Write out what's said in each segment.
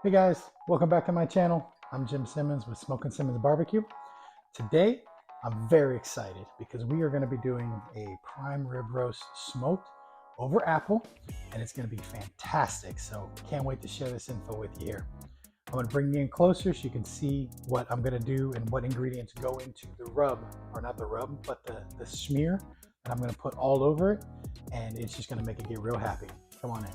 Hey guys, welcome back to my channel. I'm Jim Simmons with Smokin' Simmons Barbecue. Today, I'm very excited because we are going to be doing a prime rib roast smoked over apple, and it's going to be fantastic. So can't wait to share this info with you here. I'm going to bring you in closer so you can see what I'm going to do and what ingredients go into the rub, or not the rub, but the smear that I'm going to put all over it, and it's just going to make it get real happy. Come on in.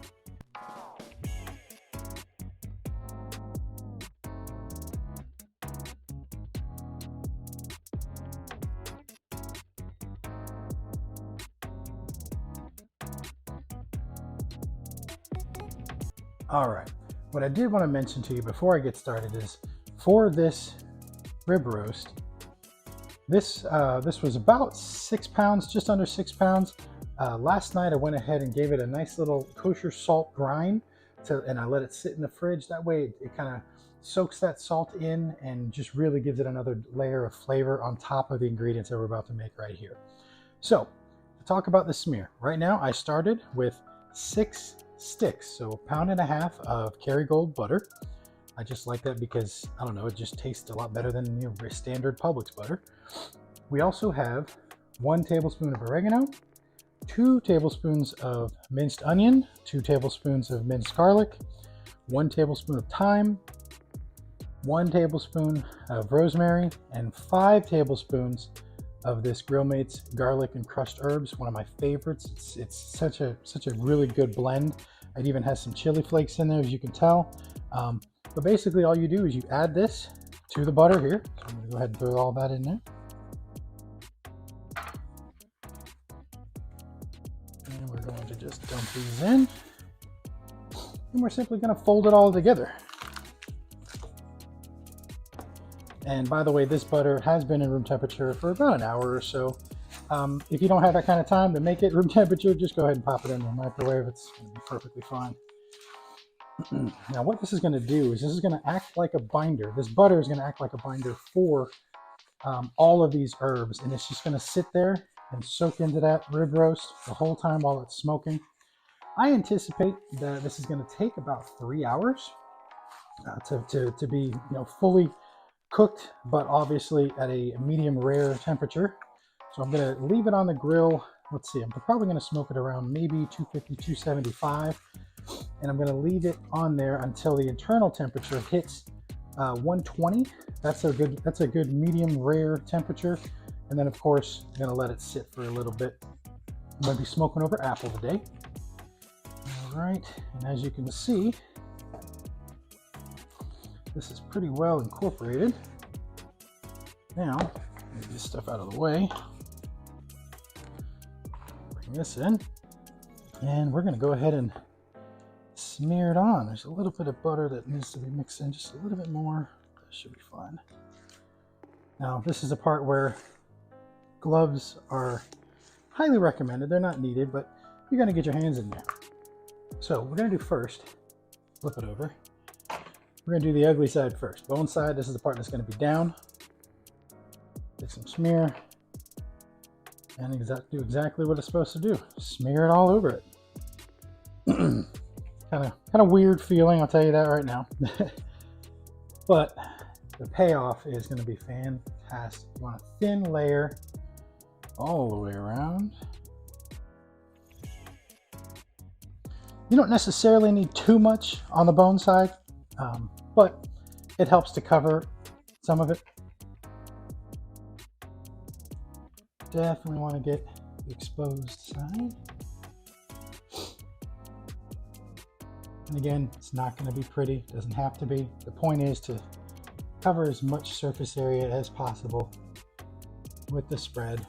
All right, what I did want to mention to you before I get started is for this rib roast, this was about 6 pounds, just under 6 pounds. Last night I went ahead and gave it a nice little kosher salt brine, and I let it sit in the fridge. That way it kind of soaks that salt in and just really gives it another layer of flavor on top of the ingredients that we're about to make right here. So to talk about the smear, right now I started with 6 sticks, so 1.5 pounds of Kerrygold butter. I just like that because, I don't know, it just tastes a lot better than your standard Publix butter. We also have 1 tablespoon of oregano, 2 tablespoons of minced onion, 2 tablespoons of minced garlic, 1 tablespoon of thyme, 1 tablespoon of rosemary, and 5 tablespoons of this Grill Mates garlic and crushed herbs, one of my favorites. It's such a really good blend. It even has some chili flakes in there, as you can tell. But basically all you do is you add this to the butter here. So I'm gonna go ahead and throw all that in there. And we're going to just dump these in. And we're simply gonna fold it all together. And by the way, this butter has been in room temperature for about an hour or so. If you don't have that kind of time to make it room temperature, just go ahead and pop it in the microwave. It's going to be perfectly fine. Now what this is going to do is this is going to act like a binder. This butter is going to act like a binder for all of these herbs, and it's just going to sit there and soak into that rib roast the whole time while it's smoking. I anticipate that this is going to take about 3 hours to be fully cooked, but obviously at a medium rare temperature. So I'm going to leave it on the grill. Let's see, I'm probably going to smoke it around maybe 250, 275, and I'm going to leave it on there until the internal temperature hits 120. That's a good medium rare temperature. And then of course I'm going to let it sit for a little bit. I'm going to be smoking over apple today. All right, and as you can see, this is pretty well incorporated. Now, move this stuff out of the way. Bring this in, and we're going to go ahead and smear it on. There's a little bit of butter that needs to be mixed in, just a little bit more. That should be fine. Now, this is a part where gloves are highly recommended. They're not needed, but you're going to get your hands in there. So, what we're going to do first, flip it over. We're going to do the ugly side first. Bone side, this is the part that's going to be down. Get some smear. And do exactly what it's supposed to do. Smear it all over it. kind of weird feeling, I'll tell you that right now. But the payoff is going to be fantastic. You want a thin layer all the way around. You don't necessarily need too much on the bone side. But it helps to cover some of it. Definitely want to get the exposed side. And again, it's not going to be pretty. It doesn't have to be. The point is to cover as much surface area as possible with the spread.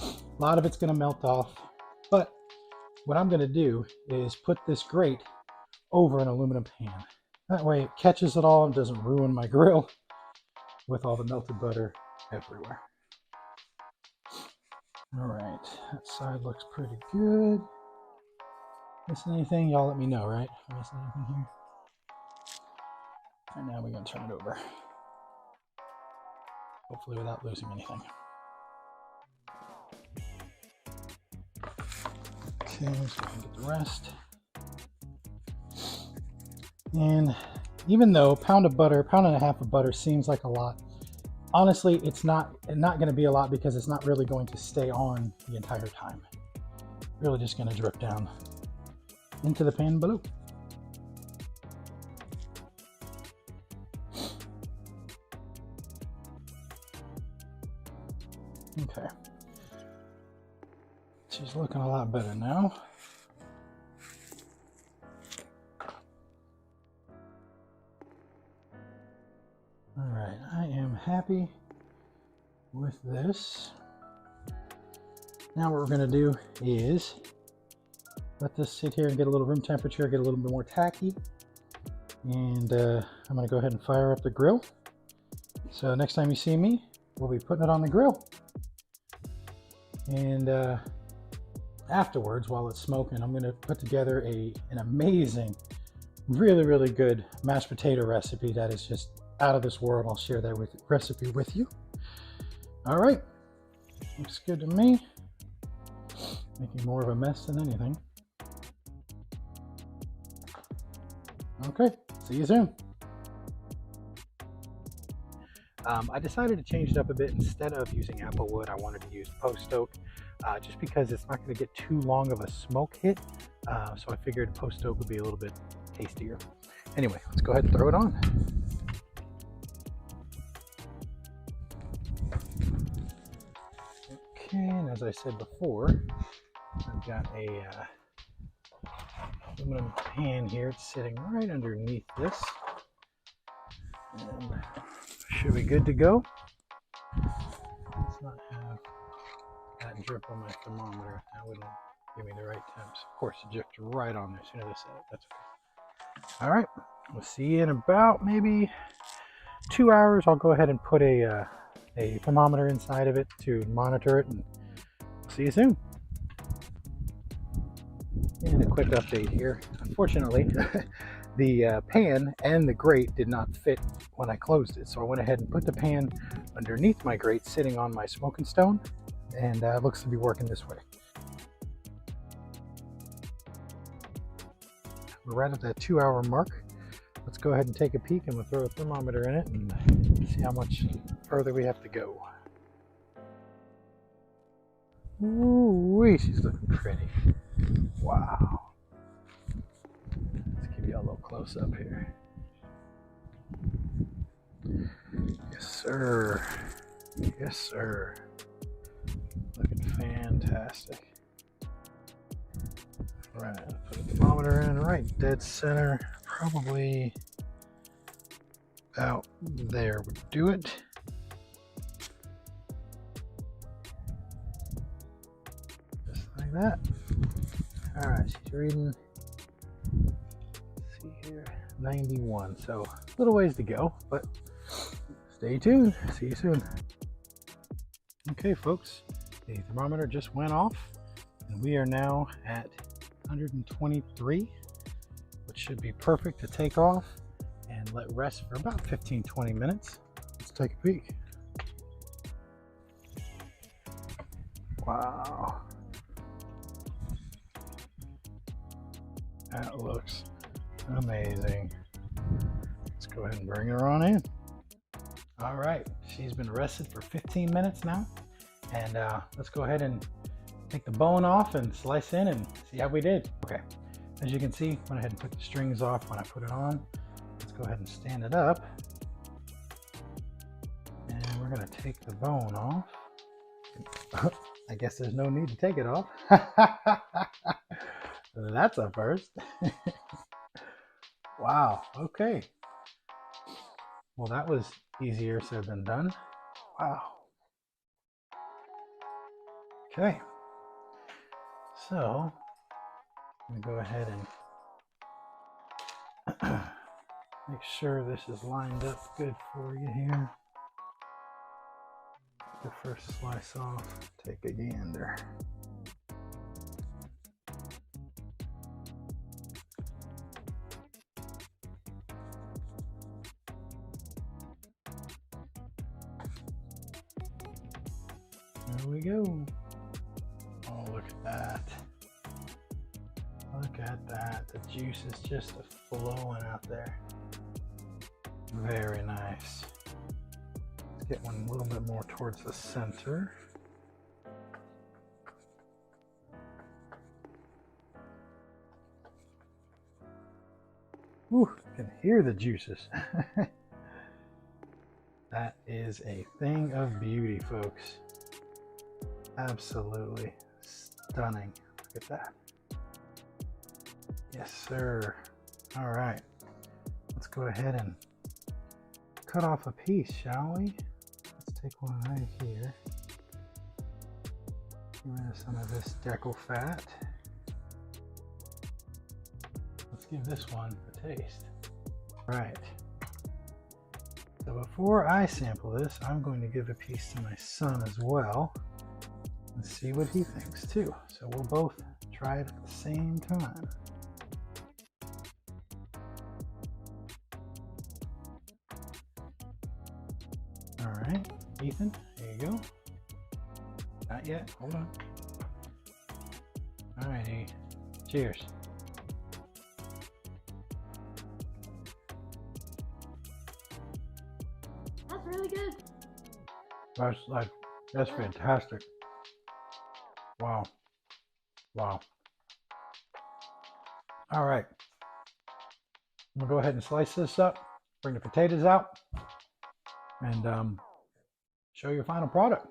A lot of it's going to melt off. But what I'm going to do is put this grate over an aluminum pan. That way it catches it all and doesn't ruin my grill with all the melted butter everywhere. All right, that side looks pretty good. Missing anything? Y'all let me know, right? Missing anything here? And now we're gonna turn it over. Hopefully without losing anything. Okay, let's go ahead and get the rest. And even though a pound of butter, pound and a half of butter seems like a lot, honestly, it's not going to be a lot because it's not really going to stay on the entire time. Really just going to drip down into the pan below. Okay. She's looking a lot better now. All right, I am happy with this. Now what we're gonna do is let this sit here and get a little room temperature, get a little bit more tacky. And I'm gonna go ahead and fire up the grill. So next time you see me, we'll be putting it on the grill. And afterwards, while it's smoking, I'm gonna put together an amazing, really, really good mashed potato recipe that is just out of this world. I'll share that recipe with you. All right, looks good to me. Making more of a mess than anything. Okay, see you soon. I decided to change it up a bit. Instead of using applewood, I wanted to use post oak, just because it's not going to get too long of a smoke hit. So I figured post oak would be a little bit tastier. Anyway, let's go ahead and throw it on. Okay, and as I said before, I've got a aluminum pan here. It's sitting right underneath this. And should be good to go. Let's not have that drip on my thermometer. That wouldn't give me the right temps. Of course, it dripped right on there as soon as I said it. That's okay. All right, we'll see you in about maybe 2 hours. I'll go ahead and put a thermometer inside of it to monitor it, and see you soon. And a quick update here. Unfortunately, the pan and the grate did not fit when I closed it, so I went ahead and put the pan underneath my grate, sitting on my smoking stone, and it looks to be working this way. We're right at that 2 hour mark. Let's go ahead and take a peek, and we'll throw a thermometer in it and see how much further we have to go. Ooh, she's looking pretty. Wow. Let's give you a little close up here. Yes, sir. Yes, sir. Looking fantastic. Right, put the thermometer in right dead center. Probably about there would do it. Just like that. All right, she's reading, let's see here, 91. So a little ways to go, but stay tuned. See you soon. Okay, folks, the thermometer just went off, and we are now at 123, which should be perfect to take off and let rest for about 15-20 minutes. Let's take a peek. Wow. That looks amazing. Let's go ahead and bring her on in. All right, she's been rested for 15 minutes now. And let's go ahead and take the bone off and slice in and see how we did. Okay, as you can see, went ahead and put the strings off when I put it on. Let's go ahead and stand it up. And we're gonna take the bone off. I guess there's no need to take it off. That's a first. Wow, okay. Well, that was easier said than done. Wow. Okay. So, I'm gonna go ahead and make sure this is lined up good for you here. The first slice off, take a gander. There we go. Oh, look at that. Look at that. The juice is just flowing out there. Very nice. Let's get one a little bit more towards the center. Ooh, you can hear the juices. That is a thing of beauty, folks. Absolutely stunning. Look at that. Yes, sir. All right. Let's go ahead and cut off a piece, shall we? Let's take one right here. Get rid of some of this deco fat. Let's give this one a taste. All right. So before I sample this, I'm going to give a piece to my son as well and see what he thinks too. So we'll both try it at the same time. All right, Ethan, there you go. Not yet, hold on. All righty, cheers. That's really good. That's fantastic. Wow. Wow. All right. I'm gonna go ahead and slice this up, bring the potatoes out, and show your final product.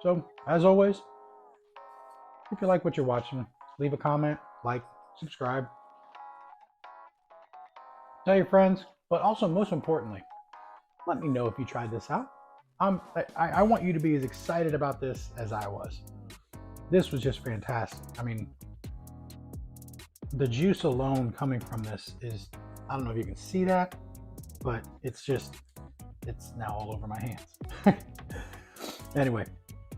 So, as always, if you like what you're watching, leave a comment, like, subscribe, tell your friends, but also most importantly, let me know if you tried this out. I want you to be as excited about this as I was. This was just fantastic. I mean, the juice alone coming from this is, I don't know if you can see that, but it's now all over my hands. Anyway,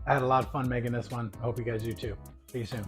I had a lot of fun making this one. I hope you guys do too. See you soon.